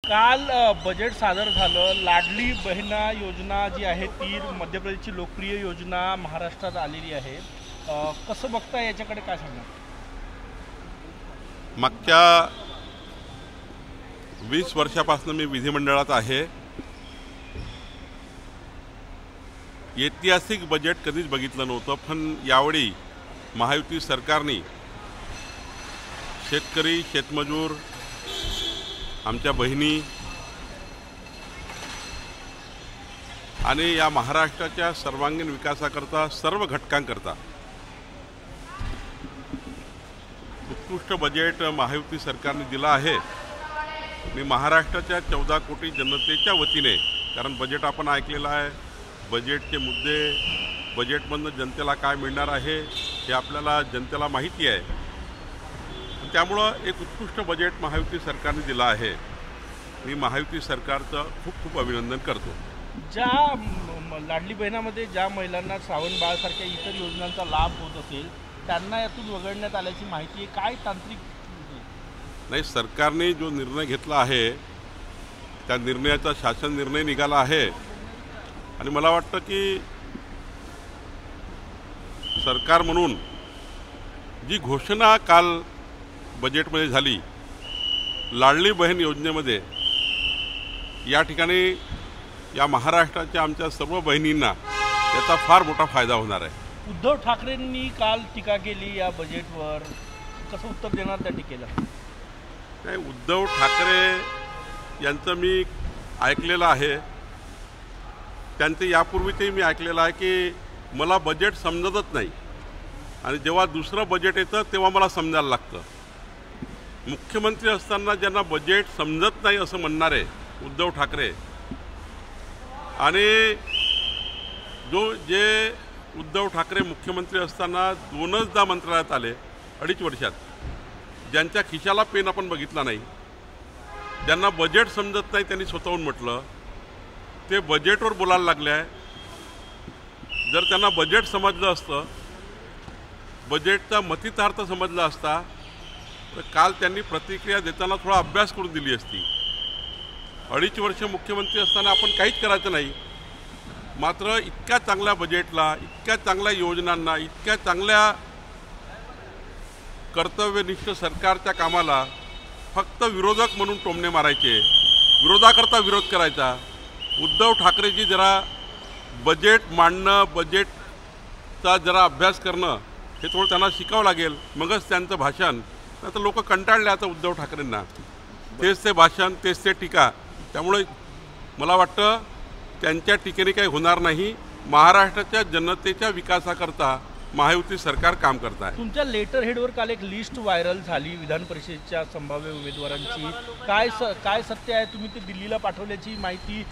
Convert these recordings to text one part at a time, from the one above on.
काल बजेट सादर झालं। लाडली बहिणा योजना जी आहे ती मध्य प्रदेशची लोकप्रिय योजना महाराष्ट्रात आलेली आहे। कसं बघता याच्याकडे काय सांगणार? मागच्या 20 वर्षापासून मी विधिमंडळात आहे। ऐतिहासिक बजेट कधीच बघितलं नव्हतं, पण यावेळी महायुती सरकारने शेतकरी, शेतमजूर, आमच्या बहिणी आणि या महाराष्ट्राच्या सर्वांगीण विकासाकरता सर्व घटकांकरता उत्कृष्ट बजेट महायुती सरकारने दिलं आहे। मी महाराष्ट्राच्या 14 कोटी जनतेच्या वतीने, कारण बजेट आपण ऐकलेलं आहे, बजेटचे मुद्दे, बजेटमधून जनतेला काय मिळणार आहे हे आपल्याला जनतेला माहिती आहे। त्यामुळं एक उत्कृष्ट बजेट महायुती सरकारने दिलं आहे। मी महायुती सरकारचं खूप खूप अभिनंदन करतो। ज्या लाडली बहिणामध्ये ज्या महिलांना श्रावण बाळासारख्या इतर योजनांचा लाभ होत असेल त्यांना यातून वगळण्यात आल्याची माहिती आहे। काय तांत्रिक नाही, सरकारने जो निर्णय घेतला आहे त्या निर्णयाचा शासन निर्णय निघाला आहे आणि मला वाटतं की सरकार म्हणून जी घोषणा काल बजेटमध्ये झाली, लाडली बहीण योजनेमध्ये या ठिकाणी या महाराष्ट्राच्या आमच्या सर्व बहिणींना त्याचा फार मोठा फायदा होणार आहे। उद्धव ठाकरेंनी काल टीका केली या बजेटवर, कसं उत्तर देणार त्या टीकेला? नाही, उद्धव ठाकरे यांचं मी ऐकलेलं आहे, त्यांचं यापूर्वीचंही मी ऐकलेलं आहे की मला बजेट समजतच नाही आणि जेव्हा दुसरं बजेट येतं तेव्हा मला समजायला लागतं। मुख्यमंत्री असताना ज्यांना बजेट समजत नाही असं म्हणणारे उद्धव ठाकरे आणि जे उद्धव ठाकरे मुख्यमंत्री असताना 2दा मंत्रालयात आले 2.5 वर्षात, ज्यांच्या खिशाला पेन आपण बघितला नाही, ज्यांना बजेट समजत नाही, त्यांनी स्वतःहून म्हटलं ते बजेटवर बोलायला लागले आहे। जर त्यांना बजेट समजलं असतं, बजेटचा मतितार्थ समजला असता तर काल त्यांनी प्रतिक्रिया देताना थोडा अभ्यास करून दिली असती। 2.5 वर्ष मुख्यमंत्री असताना आपण काहीच करायचं नाही, मात्र इतक्या चांगल्या बजेटला, इतक्या चांगल्या योजनांना, इतक्या चांगल्या कर्तव्यनिष्ठ सरकारच्या कामाला फक्त विरोधक म्हणून टोमणे मारायचे, विरोधाकरता विरोध करायचा। उद्धव ठाकरेजी जरा बजेट मांडणं, बजेटचा जरा अभ्यास करणं हे थोडं त्यांना शिकावं लागेल, मगच त्यांचं भाषण। आता लोक कंटाळले आता उद्धव ठाकरेंना, तेच ते भाषण, तेच ते टीका। त्यामुळे मला वाटतं त्यांच्या टीकेने काही होणार नाही। महाराष्ट्राच्या जनतेच्या विकासाकरता महायुती सरकार काम करत आहे। तुमच्या लेटर हेडवर काल एक लिस्ट व्हायरल झाली विधान परिषदेच्या संभाव्य उमेदवारांची, काय सत्य आहे? तुम्ही ते दिल्लीला पाठवल्याची माहिती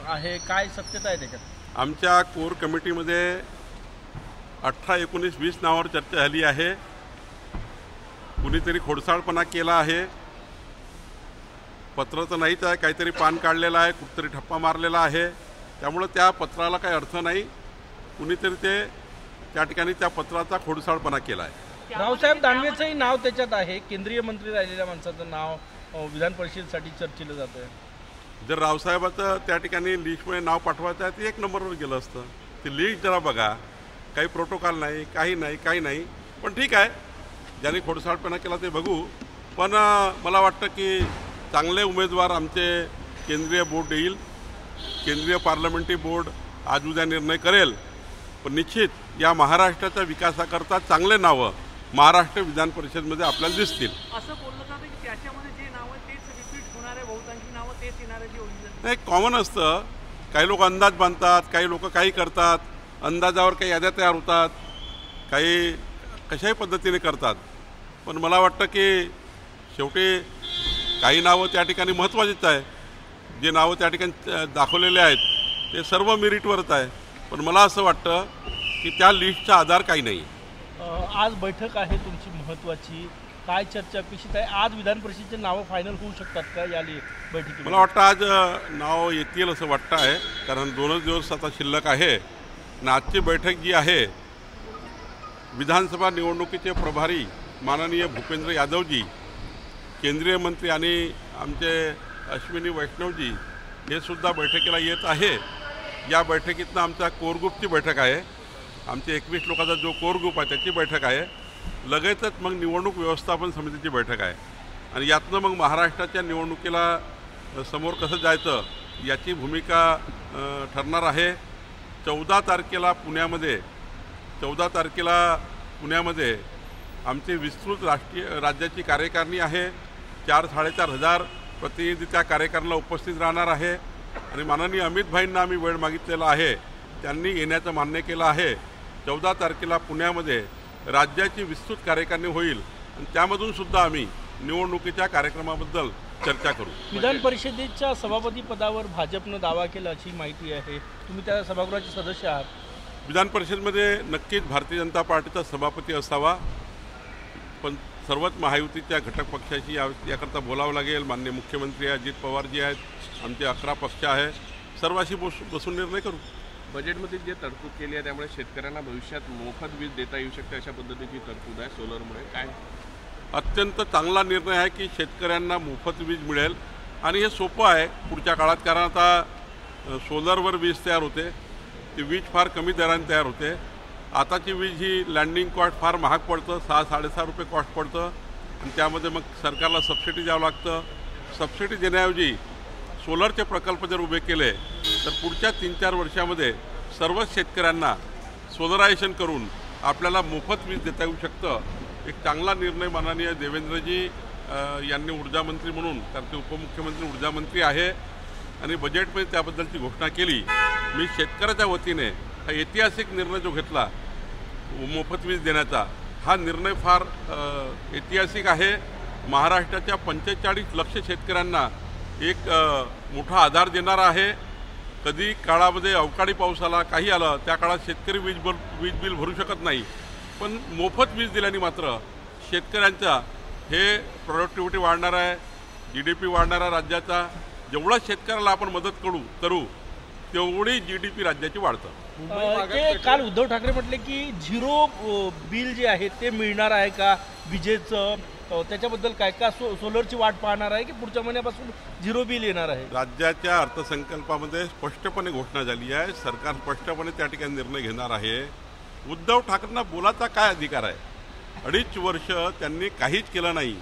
आहे, काय सत्यता आहे त्याच्यात? आमच्या कोर कमिटीमध्ये 18, 19, 20 नावावर चर्चा झाली आहे। कुणीतरी खोडसाळपणा केला आहे, पत्र तर नाहीच आहे, काहीतरी पान काढलेलं आहे, कुठेतरी ठप्पा मारलेला आहे, त्यामुळे त्या पत्राला काही अर्थ नाही। कुणीतरी ते त्या ठिकाणी त्या पत्राचा खोडसाळपणा केला आहे। रावसाहेब दानवेचंही नाव त्याच्यात आहे, केंद्रीय मंत्री राहिलेल्या माणसाचं नाव विधान परिषदेसाठी चर्चेलं जातं आहे। जर रावसाहेबाचं त्या ठिकाणी लिस्टमध्ये नाव पाठवायचं आहे ते 1 नंबरवर गेलं असतं। ती लिस्ट जरा बघा, काही प्रोटोकॉल नाही, काही नाही, पण ठीक आहे, ज्यांनी खोडसाळपणा केला ते बघू। पण मला वाटतं की चांगले उमेदवार आमचे केंद्रीय बोर्ड येईल, केंद्रीय पार्लमेंटरी बोर्ड आज उद्या निर्णय करेल, पण निश्चित या महाराष्ट्राच्या विकासाकरता चांगले नावं महाराष्ट्र विधान परिषदेमध्ये आपल्याला दिसतील। असं बोललं जातं की त्याच्यामध्ये जे नावं तेच रिपीट होणारे, बहुतांशी नावं तेच येणारे, जे ओरिजिनल नाही, कॉमन असतं। काही लोक अंदाज बांधतात, काही लोक काही करतात, अंदाजावर काही याद्या तयार होतात, काही कशाही पद्धतीने करतात। पण मला वाटतं की शेवटी काही नावं त्या ठिकाणी महत्त्वाचीच आहे, जे नावं त्या ठिकाणी दाखवलेले आहेत ते सर्व मेरिटवरच आहे। पण मला असं वाटतं की त्या लिस्टचा आधार काही नाही। आज बैठक आहे तुमची महत्त्वाची, काय चर्चा अपेक्षित आहे? आज विधान परिषदेचे नावं फायनल होऊ शकतात का या बैठकीत? मला वाटतं आज नाव येतील असं वाटतं आहे, कारण 2च दिवस आता शिल्लक आहे। आजची बैठक जी आहे, विधानसभा निवडणुकीचे प्रभारी माननीय भूपेंद्र यादवजी, केंद्रीय मंत्री आणि आमचे अश्विनी वैष्णवजी हे सुद्धा बैठकीला येत आहे. या बैठकीतनं आमचा कोर ग्रुपची बैठक आहे. आमचे 21 लोकांचा जो कोर ग्रुप आहे त्याची बैठक आहे. लगेचच मग निवडणूक व्यवस्थापन समितीची बैठक आहे आणि यातनं मग महाराष्ट्राच्या निवडणुकीला समोर कसं जायचं याची भूमिका ठरणार आहे. 14 तारखेला पुण्यामध्ये आमची विस्तृत राज्याची कार्यकारिणी आहे. 4-4.5 हजार प्रतिनिधी त्या कार्यकारिणीला उपस्थित राहणार आहे आणि माननीय अमित भाईंना आम्ही वेळ मागितलेला आहे. त्यांनी येण्याचं मान्य केलं आहे. 14 तारखेला पुण्यामध्ये राज्याची विस्तृत कार्यकारिणी होईल आणि त्यामधून सुद्धा आम्ही निवडणुकीच्या कार्यक्रमाबद्दल चर्चा करू. विधान परिषदेच्या सभापती पदावर भाजपनं दावा केला अशी माहिती आहे. तुम्ही त्या सभागृहाचे सदस्य आहात. विधान परिषदेमध्ये नक्कीच भारतीय जनता पार्टीचा सभापती असावा, पण सर्वच महायुतीच्या घटक पक्षाशी याकरता बोलावं लागेल. माननीय मुख्यमंत्री अजित पवारजी आहेत, आमचे 11 पक्ष आहे, सर्वांशी बसून निर्णय करू. बजेटमध्ये जे तरतूद केली आहे त्यामुळे शेतकऱ्यांना भविष्यात मोफत वीज देता येऊ शकते अशा पद्धतीची तरतूद आहे सोलरमुळे. काय अत्यंत चांगला निर्णय आहे की शेतकऱ्यांना मोफत वीज मिळेल आणि हे सोपं आहे पुढच्या काळात, कारण आता सोलरवर वीज तयार होते. ती वीज फार कमी दराने तयार होते. आताची वीज ही लँडिंग कॉस्ट फार महाग पडतं, 6-6.5 रुपये कॉस्ट पडतं आणि त्यामध्ये मग सरकारला सबसिडी द्यावं लागतं. सबसिडी देण्याऐवजी सोलरचे प्रकल्प जर उभे केले तर पुढच्या 3-4 वर्षामध्ये सर्वच शेतकऱ्यांना सोलरायझेशन करून आपल्याला मोफत वीज देता येऊ शकतं. एक चांगला निर्णय माननीय देवेंद्रजी यांनी ऊर्जामंत्री म्हणून, कारण ते उपमुख्यमंत्री ऊर्जामंत्री आहे आणि बजेटमध्ये त्याबद्दलची घोषणा केली. मी शेतकऱ्याच्या वतीने हा ऐतिहासिक निर्णय जो घेतला मोफत वीज देण्याचा, हा निर्णय फार ऐतिहासिक आहे. महाराष्ट्राच्या 45 लाख शेतकऱ्यांना एक मोठा आधार देणारा आहे. कधी काळामध्ये अवकाळी पाऊस आला, काही आलं, त्या काळात शेतकरी वीज बिल भरू शकत नाही, पण मोफत वीज दिल्याने मात्र शेतकऱ्यांचा हे प्रोडक्टिव्हिटी वाढणार आहे, GDP वाढणार आहे राज्याचा. जेवढा शेतकऱ्याला आपण मदत करू तेवढी GDP राज्याची वाढतं. ते काल उद्धव ठाकरे म्हटले की 0 बिल जे आहे ते मिळणार आहे का विजेचं, त्याच्याबद्दल काय का सोलरची वाट पाहणार आहे की पुढच्या महिन्यापासून 0 बिल येणार आहे? राज्याच्या अर्थसंकल्पामध्ये स्पष्टपणे घोषणा झाली आहे. सरकार स्पष्टपणे त्या ठिकाणी निर्णय घेणार आहे. उद्धव ठाकरेंना बोलायचा काय अधिकार आहे? 2.5 वर्ष त्यांनी काहीच केलं नाही.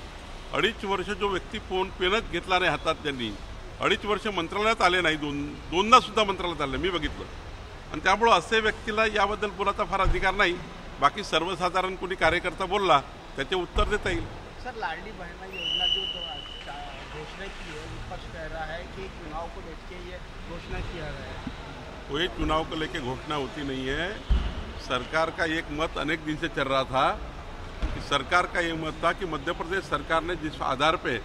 2.5 वर्ष जो व्यक्ती पेनच घेतला नाही हातात, त्यांनी 2.5 वर्ष मंत्रालयात आले नाही, दोनदा सुद्धा मंत्रालयात आले मी बघितलं. आणि त्यामुळं असे व्यक्तीला याबद्दल बोलायचा फार अधिकार नाही. बाकी सर्वसाधारण कोणी कार्यकर्ता बोलला त्याचे उत्तर देता येईल. सर, लाडली बहना योजना जो घोषणा की है, विपक्ष कह रहा है कि चुनाव को लेकर ये घोषणा किया गया है. कोई चुनाव को लेकर घोषणा होती नहीं है. सरकार का एक मत अनेक दिन से चल रहा था कि सरकार का ये मत था कि मध्य प्रदेश सरकार ने जिस आधार पे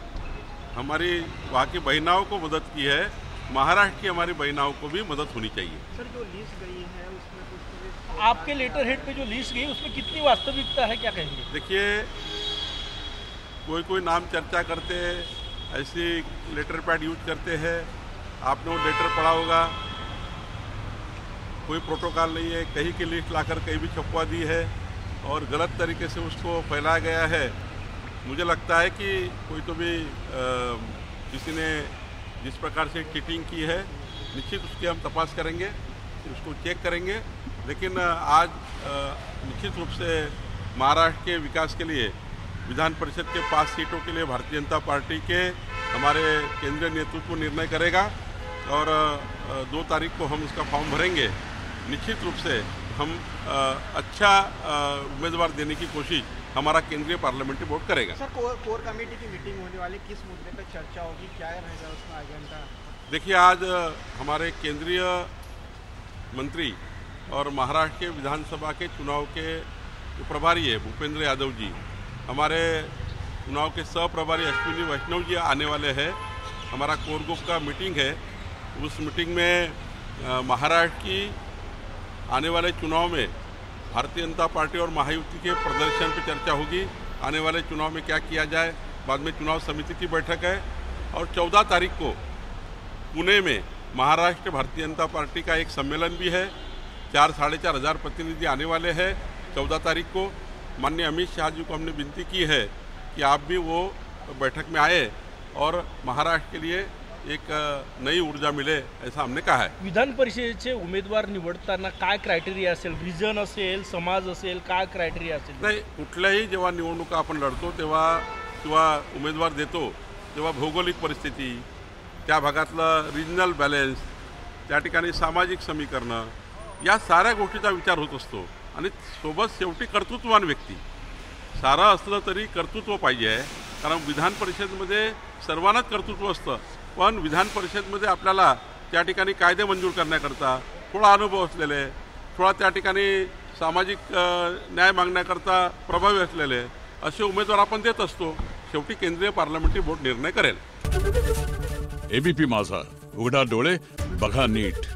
हमारी वहाँ की बहनाओं को मदद की है, महाराष्ट्र की हमारी बहनाओं को भी मदद होनी चाहिए. सर, जो लिस्ट गई है उसमें कुछ आपके लेटर हेड पे जो लिस्ट गई उसमें कितनी वास्तविकता है, क्या कहेंगे? देखिए, कोई नाम चर्चा करते हैं, ऐसी लेटर पैड यूज करते हैं. आपने वो लेटर पढ़ा होगा, कोई प्रोटोकॉल नहीं है. कहीं की लिस्ट लाकर कहीं भी छपवा दी है और गलत तरीके से उसको फैलाया गया है. मुझे लगता है कि कोई तो भी किसी ने जिस प्रकार से चीटिंग की है, निश्चित उसकी हम तपास करेंगे, उसको चेक करेंगे. लेकिन आज निश्चित रूप से महाराष्ट्र के विकास के लिए विधान परिषद के 5 सीटों के लिए भारतीय जनता पार्टी के हमारे केंद्रीय नेतृत्व निर्णय करेगा और 2 तारीख को हम उसका फॉर्म भरेंगे. निश्चित रूप से हम अच्छा उम्मीदवार देने की कोशिश हमारा केंद्रीय पार्लियामेंट्री बोर्ड करेगा. सर, कोर कमेटी की मीटिंग होने वाली, किस मुद्दे पर चर्चा होगी, क्या रहेगा उसका एजेंडा? देखिए, आज हमारे केंद्रीय मंत्री और महाराष्ट्र के विधानसभा के चुनाव के जो प्रभारी है भूपेंद्र यादव जी, हमारे चुनाव के सहप्रभारी अश्विनी वैष्णव जी आने वाले हैं. हमारा कोर ग्रुप का मीटिंग है. उस मीटिंग में महाराष्ट्र की आने वाले चुनाव में भारतीय जनता पार्टी और महायुति के प्रदर्शन पर चर्चा होगी. आने वाले चुनाव में क्या किया जाए. बाद में चुनाव समिति की बैठक है और 14 तारीख को पुणे में महाराष्ट्र भारतीय जनता पार्टी का एक सम्मेलन भी है. 4-4.5 हज़ार प्रतिनिधि आने वाले हैं 14 तारीख को. माननीय अमित शाह जी को हमने विनती की है कि आप भी वो बैठक में आए और महाराष्ट्र के लिए एक नई ऊर्जा मिले ऐसा हमने कहा है. विधान परिषदेचे उमेदवार निवडताना काय क्रायटेरिया असेल, रिजन असेल, समाज असेल, काय क्रायटेरिया असेल? नाही, कुठल्याही जेव्हा निवडणुका आपण लढतो तेव्हा किंवा उमेदवार देतो तेव्हा भौगोलिक परिस्थिती, त्या भागातलं रिजनल बॅलन्स, त्या ठिकाणी सामाजिक समीकरणं, या साऱ्या गोष्टीचा विचार होत असतो. आणि सोबत शेवटी कर्तृत्ववान व्यक्ती, सारं असलं तरी कर्तृत्व पाहिजे आहे. कारण विधान परिषदेमध्ये सर्वांनाच कर्तृत्व असतं, पण विधान परिषदेमध्ये आपल्याला त्या ठिकाणी कायदे मंजूर करण्याकरता थोडा अनुभव असलेले, थोडा त्या ठिकाणी सामाजिक न्याय मागण्याकरता प्रभावी असलेले असे उमेदवार आपण देत असतो. शेवटी केंद्रीय पार्लमेंटरी बोर्ड निर्णय करेल. एबीपी माझा, उघडा डोळे बघा नीट.